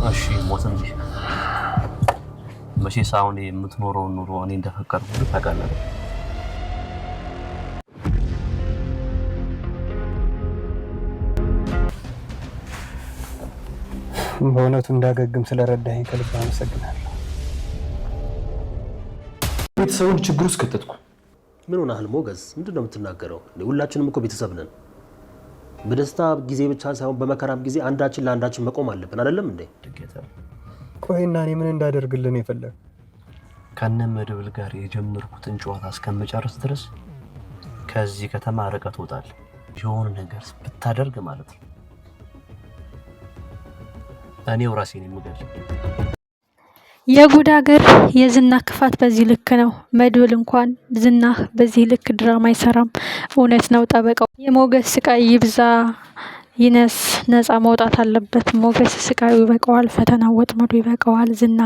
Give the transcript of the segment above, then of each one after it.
እሺ ሞትም መቼስ አሁን የምትኖረውን ኑሮ እኔ እንደፈቀድኩት ታውቃለህ። በእውነቱ እንዳገግም ስለረዳኸኝ ከልብ አመሰግናለሁ። ቤተሰቡን ችግር ውስጥ ከተትኩ። ምን ሆነሃል ሞገስ? ምንድነው የምትናገረው? ሁላችንም እኮ ቤተሰብ ነን። በደስታ ጊዜ ብቻ ሳይሆን በመከራም ጊዜ አንዳችን ለአንዳችን መቆም አለብን አይደለም እንዴ? ቆይና እኔ ምን እንዳደርግልን የፈለግ? ከነ መድብል ጋር የጀመርኩትን ጨዋታ እስከመጨረስ ድረስ ከዚህ ከተማ ርቀት ወጣል። የሆነ ነገር ብታደርግ ማለት ነው እኔው ራሴን የምገል። የጉድ ሀገር የዝና ክፋት በዚህ ልክ ነው። መድብል እንኳን ዝና በዚህ ልክ ድራማ አይሰራም። እውነት ነው። ጠበቃው የሞገስ ስቃይ ይብዛ ይነስ ነፃ መውጣት አለበት። ሞገስ ስቃዩ ይበቃዋል፣ ፈተናው ወጥመዱ ይበቃዋል። ዝና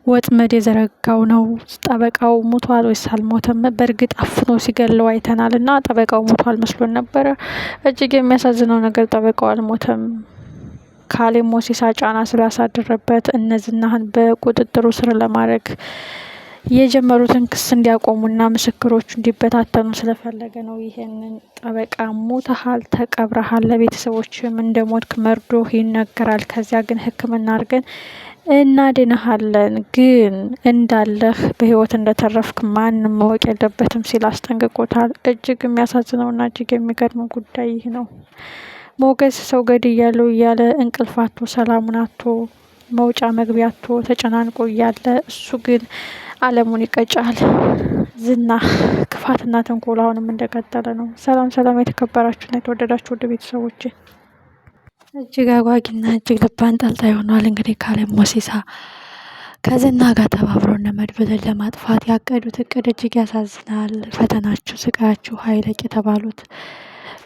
ወጥመድ የዘረጋው ነው። ጠበቃው ሞቷል ወይስ አልሞተም? በእርግጥ አፍኖ ሲገለው አይተናል እና ጠበቃው ሞቷል መስሎን ነበረ። እጅግ የሚያሳዝነው ነገር ጠበቃው አልሞተም። ካሌብ ሞሲሳ ጫና ስላሳደረበት እነዝናህን በቁጥጥሩ ስር ለማድረግ የጀመሩትን ክስ እንዲያቆሙና ምስክሮቹ እንዲበታተኑ ስለፈለገ ነው። ይሄንን ጠበቃ ሞተሃል፣ ተቀብረሃል፣ ለቤተሰቦችም እንደሞትክ መርዶ ይነገራል። ከዚያ ግን ሕክምና አድርገን እናድንሃለን፣ ግን እንዳለህ በህይወት እንደተረፍክ ማንም ማወቅ የለበትም ሲል አስጠንቅቆታል። እጅግ የሚያሳዝነውና እጅግ የሚገርም ጉዳይ ይህ ነው። ሞገስ ሰው ገድያለሁ እያለ እንቅልፍ አጥቶ ሰላሙን አጥቶ መውጫ መግቢያ አጥቶ ተጨናንቆ እያለ እሱ ግን ዓለሙን ይቀጫል። ዝና ክፋትና ተንኮል አሁንም እንደቀጠለ ነው። ሰላም ሰላም፣ የተከበራችሁና የተወደዳችሁ ወደ ቤተሰቦች እጅግ አጓጊና እጅግ ልብ አንጠልጣይ ሆኗል። እንግዲህ ካሌብ ሞሲሳ ከዝና ጋር ተባብረው እነ መድብልን ለማጥፋት ያቀዱት እቅድ እጅግ ያሳዝናል። ፈተናችሁ፣ ስቃያችሁ ሀይለቅ የተባሉት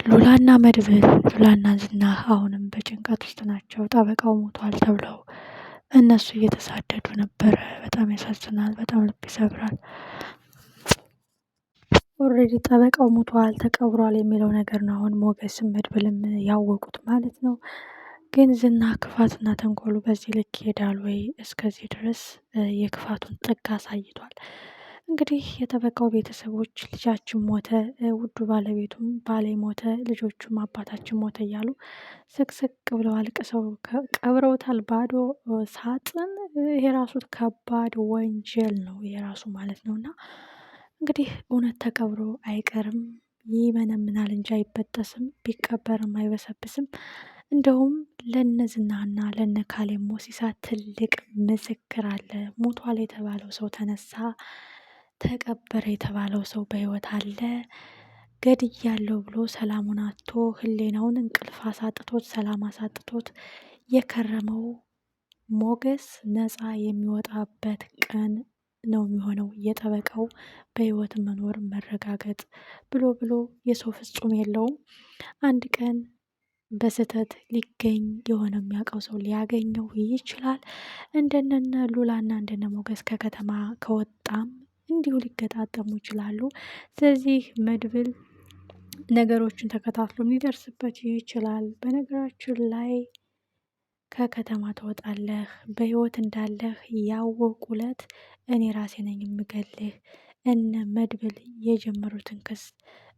ሉላና መድብል፣ ሉላና ዝና አሁንም በጭንቀት ውስጥ ናቸው። ጠበቃው ሞቷል ተብለው እነሱ እየተሳደዱ ነበረ። በጣም ያሳዝናል። በጣም ልብ ይሰብራል። ኦልሬዲ ጠበቃው ሞቷል ተቀብሯል የሚለው ነገር ነው አሁን ሞገስም መድብልም ያወቁት ማለት ነው። ግን ዝና ክፋትና ተንኮሉ በዚህ ልክ ይሄዳል ወይ? እስከዚህ ድረስ የክፋቱን ጥግ አሳይቷል። እንግዲህ የጠበቃው ቤተሰቦች ልጃችን ሞተ፣ ውዱ ባለቤቱም ባሌ ሞተ፣ ልጆቹም አባታችን ሞተ እያሉ ስቅስቅ ብለው አልቅሰው ቀብረውታል። ባዶ ሳጥን። ይሄ ራሱ ከባድ ወንጀል ነው የራሱ ማለት ነው። እና እንግዲህ እውነት ተቀብሮ አይቀርም፣ ይመነምናል እንጂ አይበጠስም፣ ቢቀበርም አይበሰብስም። እንደውም ለነ ዝናና ለነ ካሌብ ሞሲሳ ትልቅ ምስክር አለ። ሞቷል የተባለው ሰው ተነሳ፣ ተቀበረ የተባለው ሰው በህይወት አለ። ገድያለሁ ብሎ ሰላሙን አጥቶ ህሌናውን እንቅልፍ አሳጥቶት ሰላም አሳጥቶት የከረመው ሞገስ ነፃ የሚወጣበት ቀን ነው የሚሆነው። የጠበቃው በህይወት መኖር መረጋገጥ ብሎ የሰው ፍጹም የለውም። አንድ ቀን በስህተት ሊገኝ የሆነ የሚያውቀው ሰው ሊያገኘው ይችላል። እንደነነ ሉላና እንደነ ሞገስ ከከተማ ከወጣም እንዲሁ ሊገጣጠሙ ይችላሉ። ስለዚህ መድብል ነገሮችን ተከታትሎም ሊደርስበት ይችላል። በነገራችን ላይ ከከተማ ትወጣለህ በህይወት እንዳለህ ያወቁለት እኔ ራሴ ነኝ የምገልህ። እነ መድብል የጀመሩትን ክስ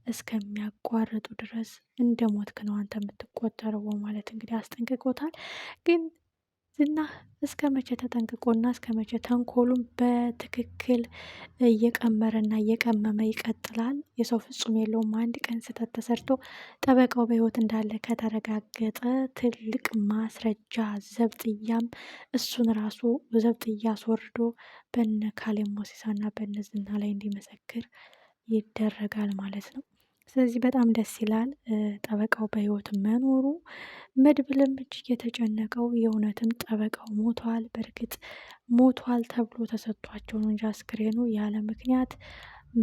እስከሚያቋርጡ ድረስ እንደ ሞትክ ነው አንተ የምትቆጠረው ማለት እንግዲህ አስጠንቅቆታል። ግን ዝና እስከ መቼ ተጠንቅቆና እስከ መቼ ተንኮሉም በትክክል እየቀመረና እየቀመመ ይቀጥላል? የሰው ፍጹም የለውም። አንድ ቀን ስህተት ተሰርቶ ጠበቃው በህይወት እንዳለ ከተረጋገጠ ትልቅ ማስረጃ ዘብጥያም እሱን ራሱ ዘብጥያ አስወርዶ በነ ካሌብ ሞሲሳና በነ ዝና ላይ እንዲመሰክር ይደረጋል ማለት ነው። ስለዚህ በጣም ደስ ይላል ጠበቃው በህይወት መኖሩ። መድብልም እጅግ የተጨነቀው የእውነትም ጠበቃው ሞቷል፣ በእርግጥ ሞቷል ተብሎ ተሰጥቷቸው ነው እንጂ አስክሬኑ ያለ ምክንያት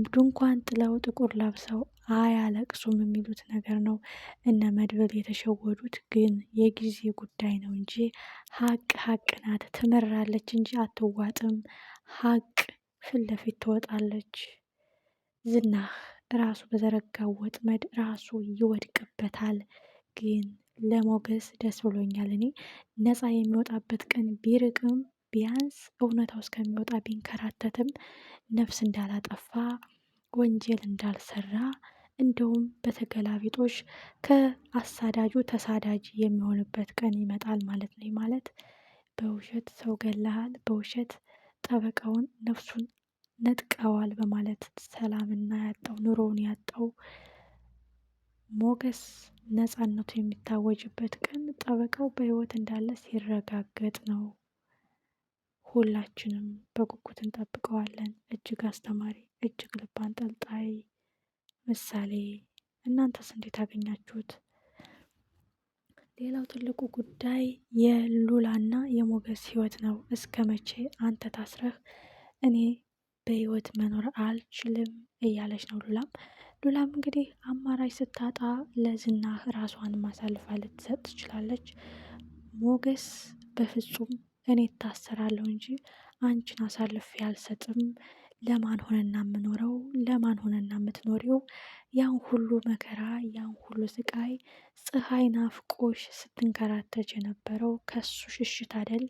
ድንኳን ጥለው ጥቁር ለብሰው አያለቅሱም የሚሉት ነገር ነው እነ መድብል የተሸወዱት። ግን የጊዜ ጉዳይ ነው እንጂ ሀቅ ሀቅ ናት፣ ትመራለች እንጂ አትዋጥም። ሀቅ ፊት ለፊት ትወጣለች። ዝና ራሱ በዘረጋው ወጥመድ ራሱ ይወድቅበታል። ግን ለሞገስ ደስ ብሎኛል። እኔ ነፃ የሚወጣበት ቀን ቢርቅም ቢያንስ እውነታው እስከሚወጣ ቢንከራተትም ነፍስ እንዳላጠፋ ወንጀል እንዳልሰራ እንደውም በተገላቢጦሽ ከአሳዳጁ ተሳዳጅ የሚሆንበት ቀን ይመጣል ማለት ነው። ማለት በውሸት ሰው ገለሃል፣ በውሸት ጠበቃውን ነፍሱን ነጥቀዋል በማለት ሰላምና ያጣው ኑሮውን ያጣው ሞገስ ነፃነቱ የሚታወጅበት ቀን ጠበቃው በሕይወት እንዳለ ሲረጋገጥ ነው። ሁላችንም በጉጉት እንጠብቀዋለን። እጅግ አስተማሪ፣ እጅግ ልብ አንጠልጣይ ምሳሌ። እናንተስ እንዴት አገኛችሁት? ሌላው ትልቁ ጉዳይ የሉላና የሞገስ ህይወት ነው። እስከ መቼ አንተ ታስረህ እኔ በህይወት መኖር አልችልም እያለች ነው ሉላም እንግዲህ አማራጭ ስታጣ ለዝና ራሷን ማሳልፋ ልትሰጥ ትችላለች። ሞገስ በፍጹም እኔ እታሰራለሁ እንጂ አንቺን አሳልፌ አልሰጥም፣ ለማን ሆነና የምኖረው፣ ለማን ሆነና የምትኖሪው፣ ያን ሁሉ መከራ ያን ሁሉ ስቃይ ፀሐይ ናፍቆሽ ስትንከራተች የነበረው ከሱ ሽሽት አይደል?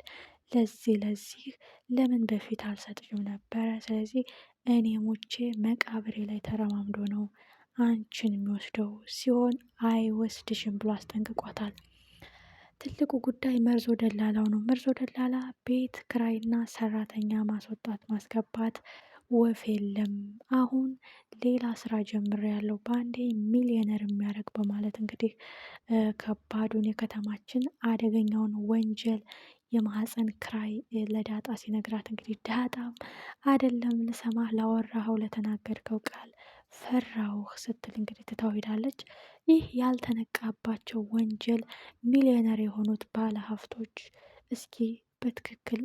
ለዚህ ለምን በፊት አልሰጥሽም ነበረ? ስለዚህ እኔ ሞቼ መቃብሬ ላይ ተረማምዶ ነው አንቺን የሚወስደው ሲሆን አይወስድሽም ብሎ አስጠንቅቋታል። ትልቁ ጉዳይ መርዞ ደላላው ነው። መርዞ ደላላ ቤት ክራይና ሰራተኛ ማስወጣት ማስገባት ወፍ የለም። አሁን ሌላ ስራ ጀምሬያለሁ በአንዴ ሚሊዮነር የሚያደርግ በማለት እንግዲህ ከባዱን የከተማችን አደገኛውን ወንጀል የማህፀን ክራይ ለዳጣ ሲነግራት እንግዲህ ዳጣም አይደለም ልሰማህ ላወራኸው ለተናገርከው ቃል ፈራውህ ስትል እንግዲህ ትታው ሄዳለች። ይህ ያልተነቃባቸው ወንጀል ሚሊዮነር የሆኑት ባለ ሀብቶች እስኪ በትክክል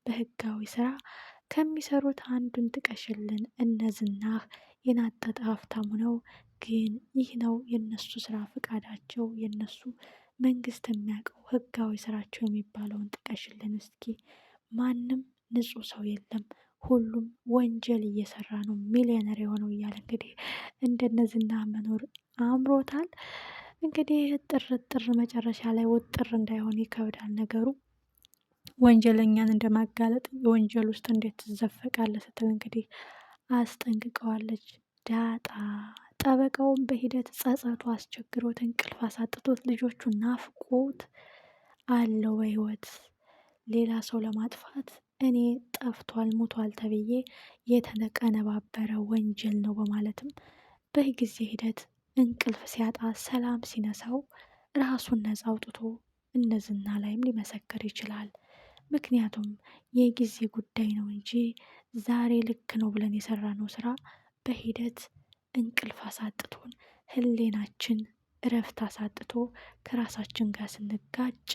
በህጋዊ ስራ ከሚሰሩት አንዱን ጥቀሽልን። እነዝናህ የናጠጠ ሀብታሙ ነው፣ ግን ይህ ነው የነሱ ስራ ፍቃዳቸው፣ የነሱ መንግስት የሚያውቀው ህጋዊ ስራቸው የሚባለውን ጥቀሽልን እስኪ። ማንም ንጹህ ሰው የለም፣ ሁሉም ወንጀል እየሰራ ነው ሚሊዮነር የሆነው እያለ እንግዲህ እንደነዝና መኖር አምሮታል። እንግዲህ ጥር መጨረሻ ላይ ውጥር እንዳይሆን ይከብዳል ነገሩ። ወንጀለኛን እንደማጋለጥ የወንጀል ውስጥ እንዴት ትዘፈቃለህ ስትል እንግዲህ አስጠንቅቀዋለች ዳጣ። ጠበቃውን በሂደት ጸጸቱ አስቸግሮት እንቅልፍ አሳጥቶት ልጆቹ ናፍቆት አለው በህይወት ሌላ ሰው ለማጥፋት እኔ ጠፍቷል ሞቷል ተብዬ የተቀነባበረ ወንጀል ነው በማለትም በጊዜ ሂደት እንቅልፍ ሲያጣ ሰላም ሲነሳው ራሱን ነፃ አውጥቶ እነዝና ላይም ሊመሰክር ይችላል። ምክንያቱም የጊዜ ጉዳይ ነው እንጂ ዛሬ ልክ ነው ብለን የሰራነው ስራ በሂደት እንቅልፍ አሳጥቶን ህሌናችን እረፍት አሳጥቶ ከራሳችን ጋር ስንጋጭ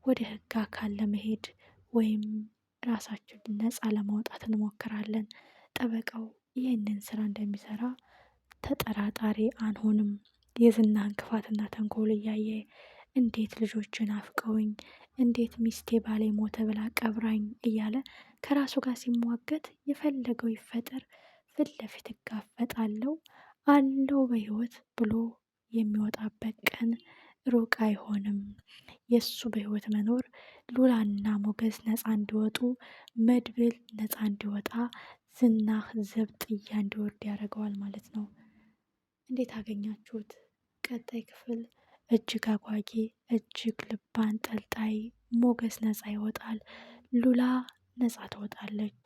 ወደ ህግ አካል ለመሄድ ወይም ራሳችን ነፃ ለማውጣት እንሞክራለን። ጠበቃው ይህንን ስራ እንደሚሰራ ተጠራጣሪ አንሆንም። የዝናን ክፋትና ተንኮል እያየ እንዴት ልጆችን አፍቀውኝ እንዴት ሚስቴ ባሌ ሞተ ብላ ቀብራኝ እያለ ከራሱ ጋር ሲሟገት የፈለገው ይፈጠር ፊት ለፊት እጋፈጣለሁ አለው በህይወት ብሎ የሚወጣበት ቀን ሩቅ አይሆንም። የእሱ በህይወት መኖር ሉላና ሞገስ ነፃ እንዲወጡ፣ መድብል ነፃ እንዲወጣ፣ ዝናህ ዘብጥያ እንዲወርድ ያደርገዋል ማለት ነው። እንዴት አገኛችሁት? ቀጣይ ክፍል እጅግ አጓጊ፣ እጅግ ልብ አንጠልጣይ። ሞገስ ነፃ ይወጣል፣ ሉላ ነፃ ትወጣለች።